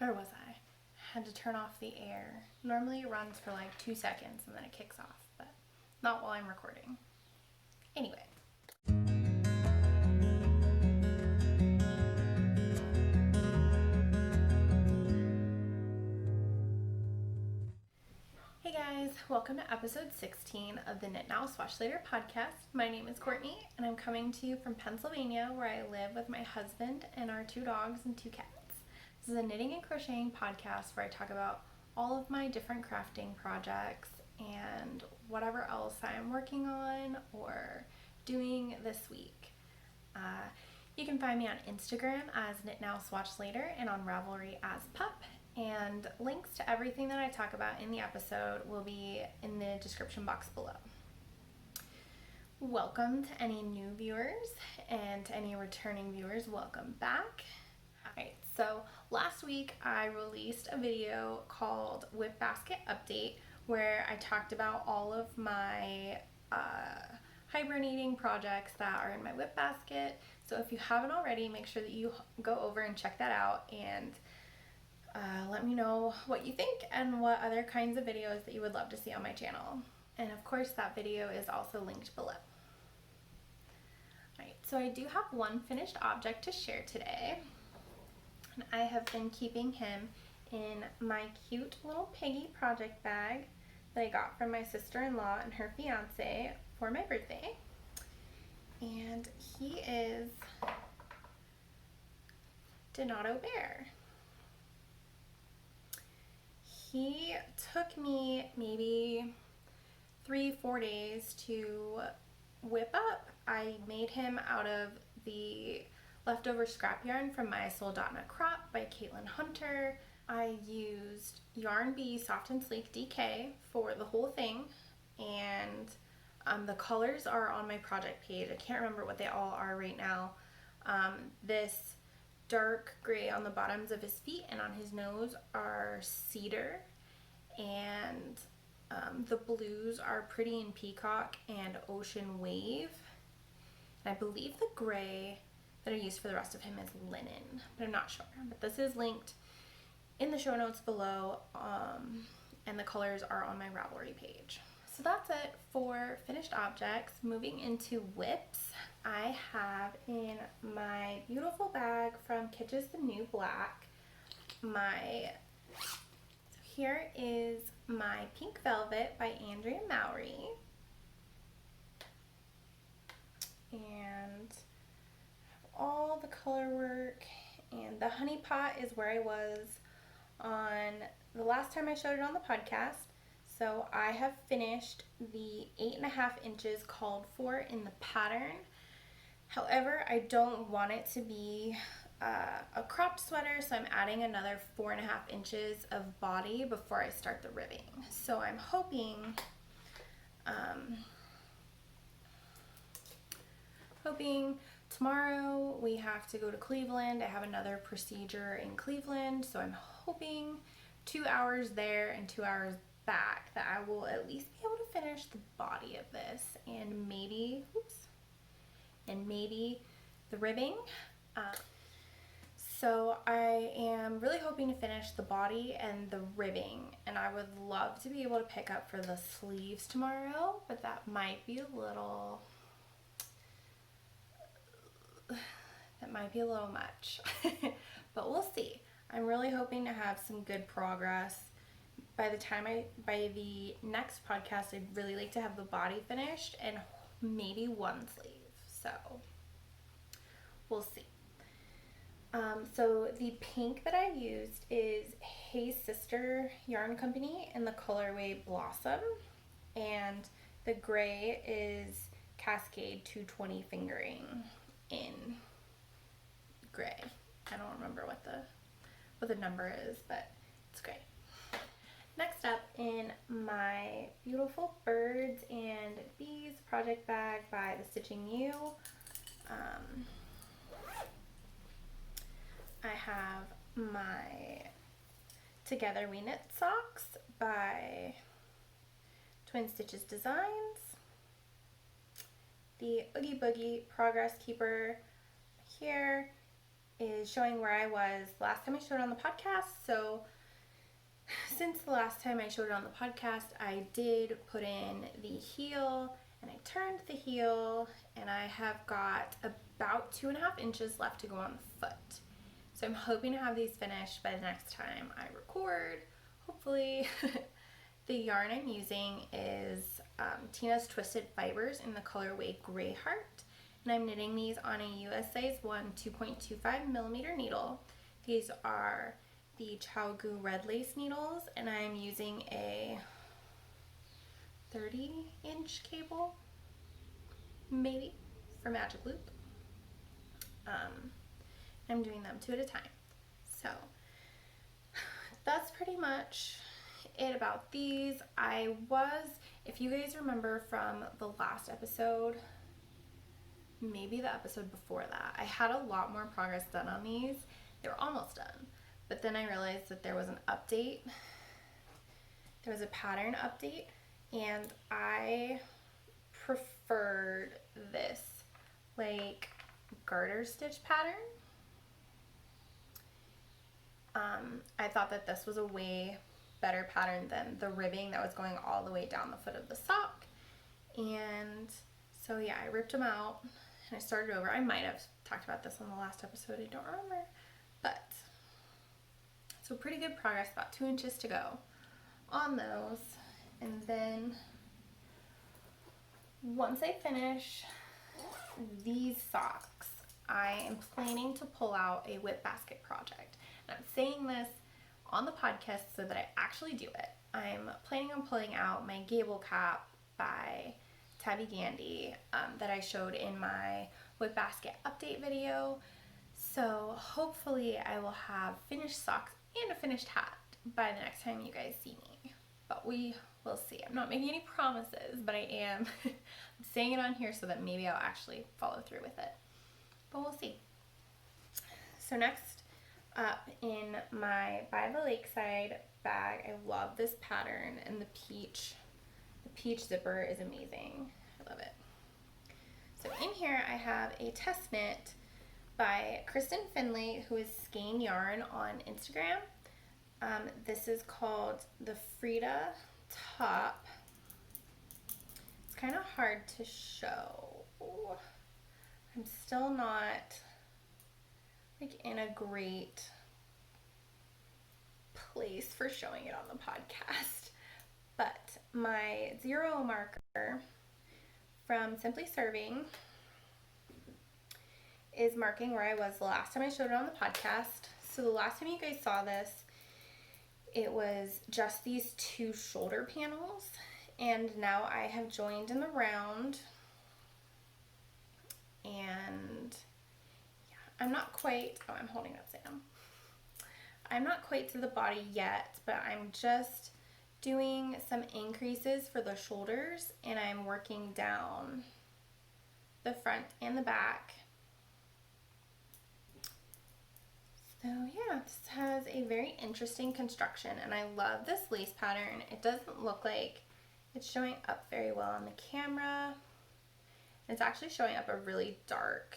Where was I? Had to turn off the air. Normally it runs for like 2 seconds and then it kicks off, but not while I'm recording. Anyway. Hey guys, welcome to episode 16 of the Knit Now Swatch Later podcast. My name is Courtney and I'm coming to you from Pennsylvania, where I live with my husband and our 2 dogs and 2 cats. This is a knitting and crocheting podcast where I talk about all of my different crafting projects and whatever else I'm working on or doing this week. You can find me on Instagram as Knit Now Swatch Later and on Ravelry as Pup. And links to everything that I talk about in the episode will be in the description box below. Welcome to any new viewers, and to any returning viewers, welcome back. Alright, so last week I released a video called Whip Basket Update, where I talked about all of my hibernating projects that are in my whip basket. So if you haven't already, make sure that you go over and check that out and let me know what you think and what other kinds of videos that you would love to see on my channel. And of course that video is also linked below. Alright, so I do have one finished object to share today. And I have been keeping him in my cute little Peggy project bag that I got from my sister-in-law and her fiance for my birthday. And he is Donato Bear. He took me maybe 3-4 days to whip up. I made him out of the leftover scrap yarn from My Soldotna Crop by Caitlin Hunter. I used Yarn Bee Soft and Sleek DK for the whole thing, and the colors are on my project page. I can't remember what they all are right now. This dark gray on the bottoms of his feet and on his nose are cedar, and the blues are Pretty in Peacock and Ocean Wave, and I believe the gray that I used for the rest of him is linen, but I'm not sure. But this is linked in the show notes below, and the colors are on my Ravelry page. So that's it for finished objects. Moving into whips, I have in my beautiful bag from Kitsch's The New Black, here is my Pink Velvet by Andrea Mowry. And all the color work, and the honey pot is where I was on the last time I showed it on the podcast. So I have finished the 8.5 inches called for in the pattern. However, I don't want it to be a cropped sweater, so I'm adding another 4.5 inches of body before I start the ribbing. So I'm hoping tomorrow we have to go to Cleveland. I have another procedure in Cleveland, so I'm hoping 2 hours there and 2 hours back that I will at least be able to finish the body of this, and maybe the ribbing. So I am really hoping to finish the body and the ribbing, and I would love to be able to pick up for the sleeves tomorrow, but that might be a little much. But we'll see. I'm really hoping to have some good progress. By the next podcast, I'd really like to have the body finished and maybe one sleeve. So we'll see. So the pink that I used is Hey Sister Yarn Company in the colorway Blossom, and the gray is Cascade 220 Fingering in gray. I don't remember what the number is, but it's gray. Next up, in my beautiful Birds and Bees project bag by The Stitching You, I have my Together We Knit socks by Twin Stitches Designs, the Oogie Boogie Progress Keeper here, is showing where I was last time I showed on the podcast. So since the last time I showed it on the podcast, I did put in the heel and I turned the heel, and I have got about 2.5 inches left to go on the foot. So I'm hoping to have these finished by the next time I record, hopefully. The yarn I'm using is Tina's Twisted Fibers in the colorway Grey Heart, and I'm knitting these on a US size 1 2.25 millimeter needle. These are the Chaogu red lace needles, and I'm using a 30-inch cable, maybe, for Magic Loop. I'm doing them 2 at a time. So that's pretty much it about these. If you guys remember from the last episode, maybe the episode before that, I had a lot more progress done on these. They were almost done. But then I realized that there was an update. There was a pattern update, and I preferred this like garter stitch pattern. I thought that this was a way better pattern than the ribbing that was going all the way down the foot of the sock. And so yeah, I ripped them out and I started over. I might have talked about this on the last episode, I don't remember. But so pretty good progress, about 2 inches to go on those. And then once I finish these socks, I am planning to pull out a whip basket project. And I'm saying this on the podcast so that I actually do it. I'm planning on pulling out my gable cap by Tabby Gandy that I showed in my whip basket update video. So hopefully I will have finished socks and a finished hat by the next time you guys see me. But we will see. I'm not making any promises, but I am saying it on here so that maybe I'll actually follow through with it. But we'll see. So next up in my By the Lakeside bag, I love this pattern, and the peach zipper is amazing. I love it. So in here I have a test knit by Kristen Finley, who is Skein Yarn on Instagram. This is called the Frida top. It's kind of hard to show. I'm still not like in a great place for showing it on the podcast, but my 0 marker from Simply Serving is marking where I was the last time I showed it on the podcast. So the last time you guys saw this, it was just these 2 shoulder panels, and now I have joined in the round, and yeah, I'm not quite, I'm holding upside down. I'm not quite to the body yet, but I'm just doing some increases for the shoulders, and I'm working down the front and the back. So yeah, this has a very interesting construction, and I love this lace pattern. It doesn't look like it's showing up very well on the camera. It's actually showing up a really dark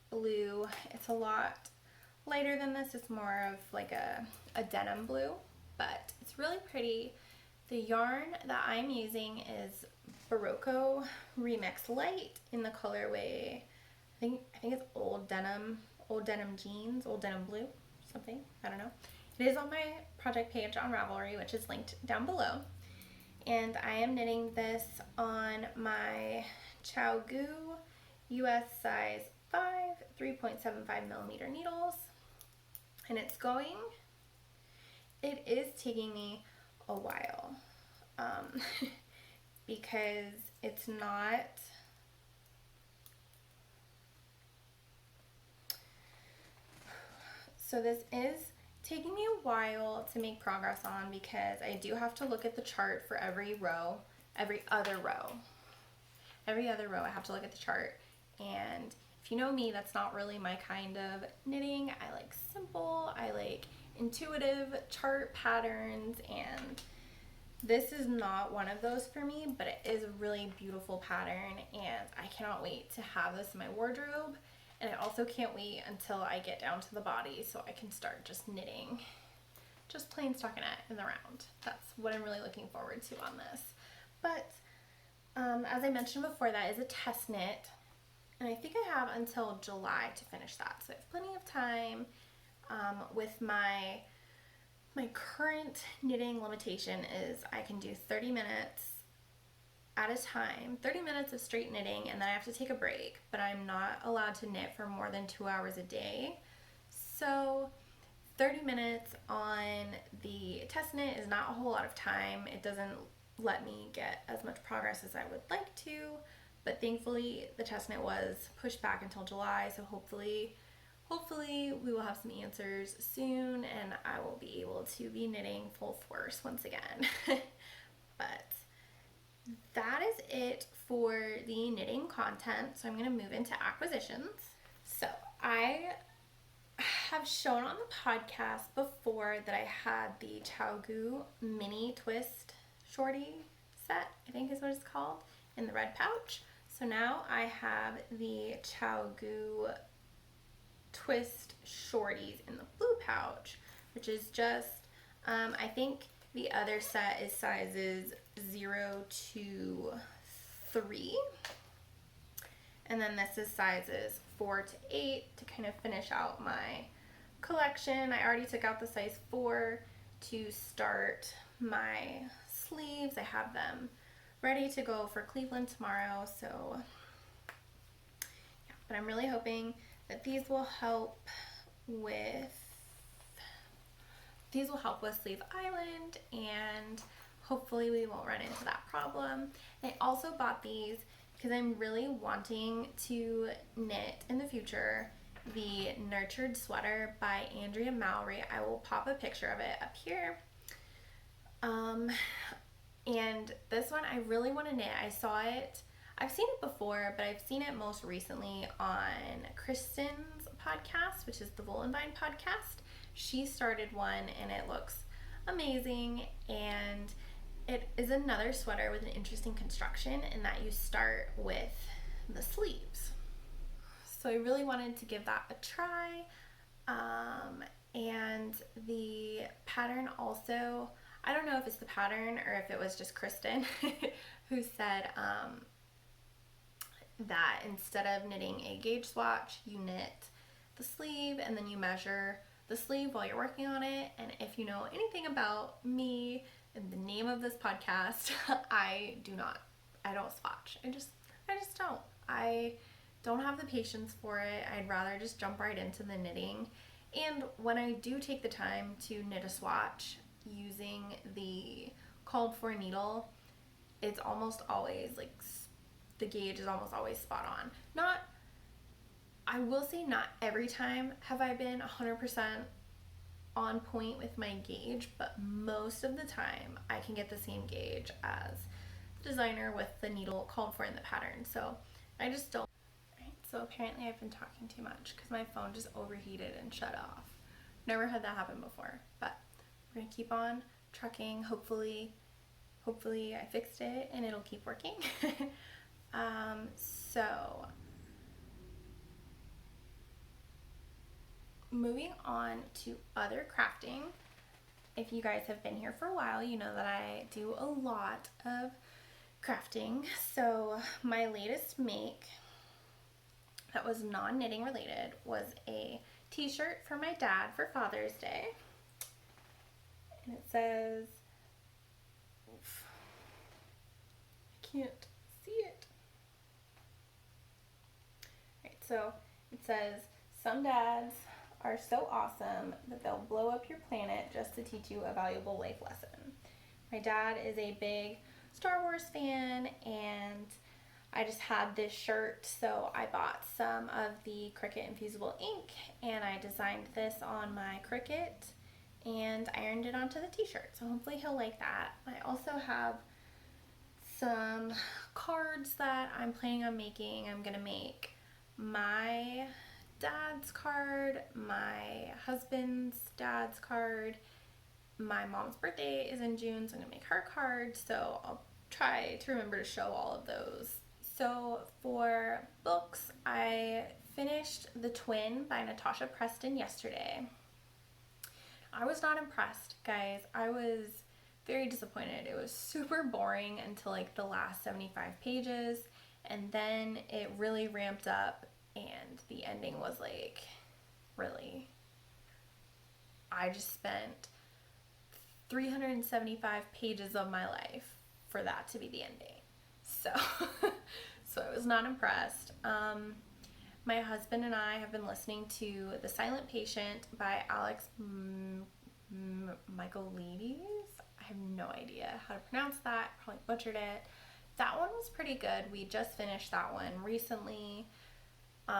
blue. It's a lot lighter than this. It's more of like a denim blue, but it's really pretty. The yarn that I'm using is Barocco Remix Light in the colorway, I think it's old denim jeans, old denim blue, something, I don't know. It is on my project page on Ravelry, which is linked down below. And I am knitting this on my Chaogu US size 5 3.75 millimeter needles. And it is taking me a while because it's not, so this is taking me a while to make progress on because I do have to look at the chart for every row, every other row I have to look at the chart. And if you know me, that's not really my kind of knitting. I like simple, I like intuitive chart patterns, and this is not one of those for me, but it is a really beautiful pattern, and I cannot wait to have this in my wardrobe And I also can't wait until I get down to the body so I can start just knitting, just plain stockinette in the round. That's what I'm really looking forward to on this. But as I mentioned before, that is a test knit, and I think I have until July to finish that. So I have plenty of time. With my current knitting limitation is I can do 30 minutes at a time, 30 minutes of straight knitting, and then I have to take a break, but I'm not allowed to knit for more than 2 hours a day. So 30 minutes on the test knit is not a whole lot of time. It doesn't let me get as much progress as I would like to, but thankfully the test knit was pushed back until July, so hopefully we will have some answers soon and I will be able to be knitting full force once again. But that is it for the knitting content. So I'm going to move into acquisitions. So I have shown on the podcast before that I had the ChiaoGoo mini twist shorty set, I think is what it's called, in the red pouch. So now I have the ChiaoGoo twist shorties in the blue pouch, which is just I think the other set is sizes 0 to 3, and then this is sizes 4 to 8 to kind of finish out my collection. I already took out the size 4 to start my sleeves. I have them ready to go for Cleveland tomorrow, so yeah, but I'm really hoping that these will help with Sleeve Island, and hopefully we won't run into that problem. I also bought these because I'm really wanting to knit in the future the Nurtured Sweater by Andrea Mowry. I will pop a picture of it up here. And this one I really want to knit. I saw it, I've seen it before, but I've seen it most recently on Kristen's podcast, which is the Volenvine podcast. She started one and it looks amazing, and it is another sweater with an interesting construction in that you start with the sleeves. So I really wanted to give that a try. And the pattern also, I don't know if it's the pattern or if it was just Kristen who said that instead of knitting a gauge swatch, you knit the sleeve and then you measure the sleeve while you're working on it. And if you know anything about me and the name of this podcast, I don't swatch. I just don't. I don't have the patience for it. I'd rather just jump right into the knitting. And when I do take the time to knit a swatch using the called for needle, it's almost always like the gauge is almost always spot on. I will say not every time have I been 100% on point with my gauge, but most of the time I can get the same gauge as the designer with the needle called for in the pattern. So I just don't. Right, so apparently I've been talking too much because my phone just overheated and shut off. Never had that happen before, but we're gonna keep on trucking. Hopefully I fixed it and it'll keep working. So moving on to other crafting. If you guys have been here for a while, you know that I do a lot of crafting. So my latest make that was non-knitting related was a t-shirt for my dad for Father's Day. And it says, oof, I can't see it. Right, so it says, some dads are so awesome that they'll blow up your planet just to teach you a valuable life lesson. My dad is a big Star Wars fan, and I just had this shirt, so I bought some of the Cricut infusible ink and I designed this on my Cricut and ironed it onto the t-shirt, so hopefully he'll like that. I also have some cards that I'm planning on making. I'm gonna make my dad's card, my husband's dad's card. My mom's birthday is in June, so I'm gonna make her card, so I'll try to remember to show all of those. So for books, I finished The Twin by Natasha Preston yesterday. I was not impressed, guys. I was very disappointed. It was super boring until like the last 75 pages, and then it really ramped up, and the ending was like, really. I just spent 375 pages of my life for that to be the ending. So, so I was not impressed. My husband and I have been listening to The Silent Patient by Alex Michaelides. I have no idea how to pronounce that. Probably butchered it. That one was pretty good. We just finished that one recently. It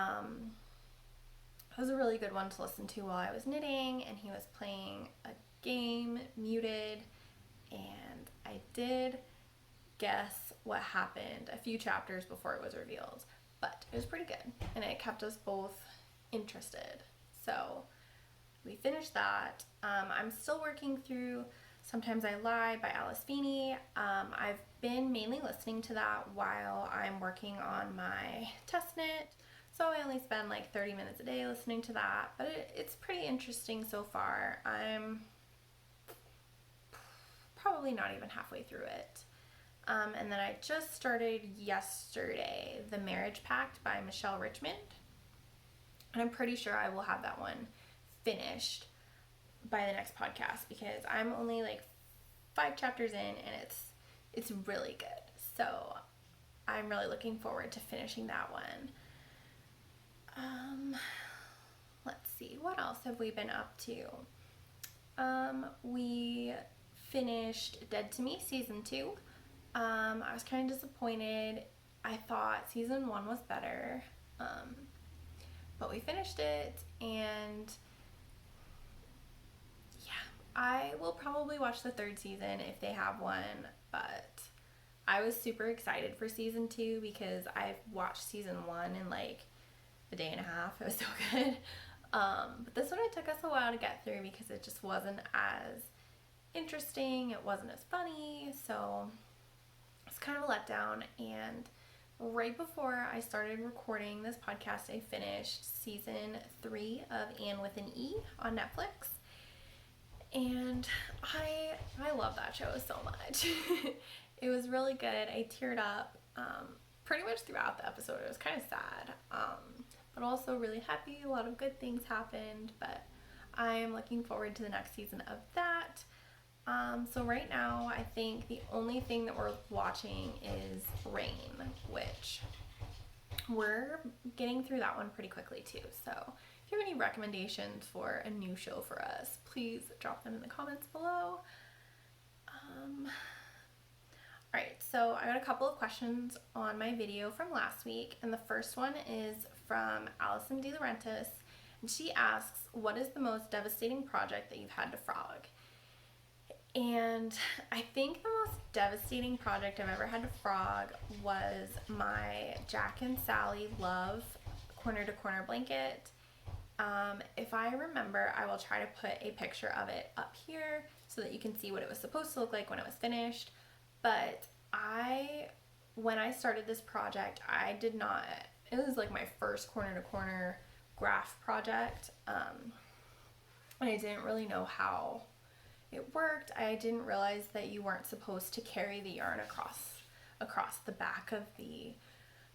was a really good one to listen to while I was knitting, and he was playing a game muted, and I did guess what happened a few chapters before it was revealed, but it was pretty good, and it kept us both interested. So we finished that. I'm still working through Sometimes I Lie by Alice Feeney. I've been mainly listening to that while I'm working on my test knit, so I only spend like 30 minutes a day listening to that, but it's pretty interesting so far. I'm probably not even halfway through it. And then I just started yesterday The Marriage Pact by Michelle Richmond, and I'm pretty sure I will have that one finished by the next podcast, because I'm only like 5 chapters in, and it's really good. So I'm really looking forward to finishing that one. Let's see, what else have we been up to? We finished Dead to Me season 2. I was kind of disappointed. I thought season 1 was better, but we finished it, and yeah, I will probably watch the 3rd season if they have one, but I was super excited for season 2 because I've watched season 1 in like a day and a half. It was so good. But this one, it took us a while to get through because it just wasn't as interesting. It wasn't as funny. So it's kind of a letdown. And right before I started recording this podcast, I finished season 3 of Anne with an E on Netflix. And I love that show so much. It was really good. I teared up pretty much throughout the episode. It was kind of sad. But also really happy. A lot of good things happened, but I'm looking forward to the next season of that. So right now, I think the only thing that we're watching is Rain, which we're getting through that one pretty quickly too. So if you have any recommendations for a new show for us, please drop them in the comments below. Alright, so I got a couple of questions on my video from last week, and the first one is from Allison De Laurentiis, and she asks, what is the most devastating project that you've had to frog? And I think the most devastating project I've ever had to frog was my Jack and Sally Love corner to corner blanket. If I remember, I will try to put a picture of it up here so that you can see what it was supposed to look like when it was finished. But when I started this project, it was like my first corner to corner graph project. And I didn't really know how it worked. I didn't realize that you weren't supposed to carry the yarn across the back of the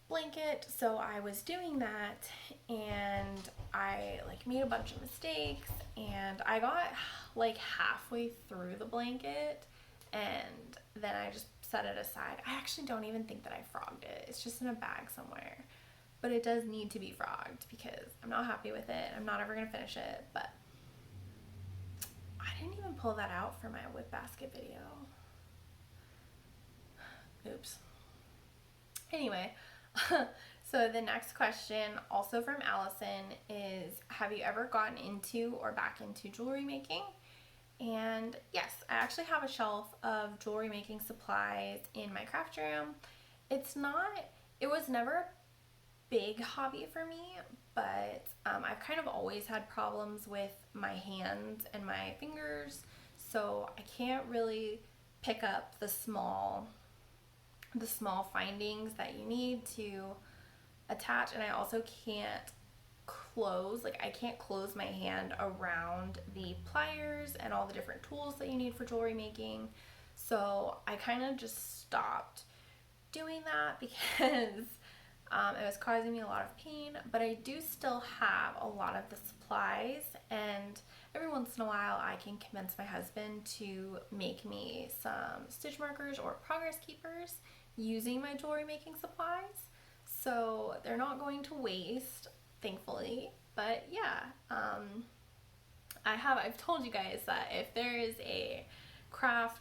blanket. So I was doing that, and I made a bunch of mistakes, and I got like halfway through the blanket, and then I just set it aside. I actually don't even think that I frogged it. It's just in a bag somewhere. But it does need to be frogged because I'm not happy with it. I'm not ever going to finish it, but I didn't even pull that out for my whip basket video. Oops. Anyway, so the next question, also from Allison, is have you ever gotten into or back into jewelry making? And yes, I actually have a shelf of jewelry making supplies in my craft room. It was never a big hobby for me, but I've kind of always had problems with my hands and my fingers, so I can't really pick up the small findings that you need to attach, and I also can't close, like I can't close my hand around the pliers and all the different tools that you need for jewelry making. So I kind of just stopped doing that because it was causing me a lot of pain, but I do still have a lot of the supplies, and every once in a while I can convince my husband to make me some stitch markers or progress keepers using my jewelry making supplies. So they're not going to waste, thankfully. But yeah, I've told you guys that if there is a craft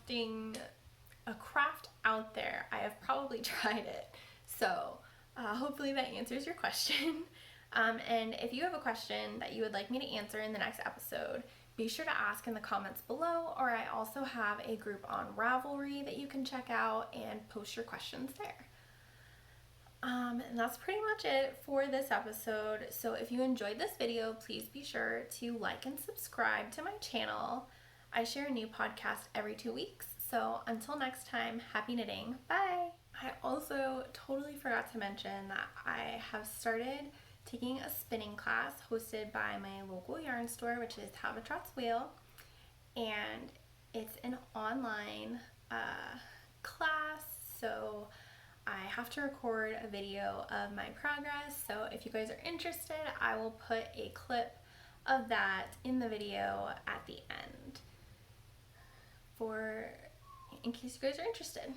out there, I have probably tried it. So hopefully that answers your question. And if you have a question that you would like me to answer in the next episode, be sure to ask in the comments below, or I also have a group on Ravelry that you can check out and post your questions there. And that's pretty much it for this episode. So if you enjoyed this video, please be sure to like and subscribe to my channel. I share a new podcast every 2 weeks. So until next time, happy knitting. Bye! I also totally forgot to mention that I have started taking a spinning class hosted by my local yarn store, which is Habitat's Wheel. And it's an online class, so I have to record a video of my progress. So if you guys are interested, I will put a clip of that in the video at the end in case you guys are interested.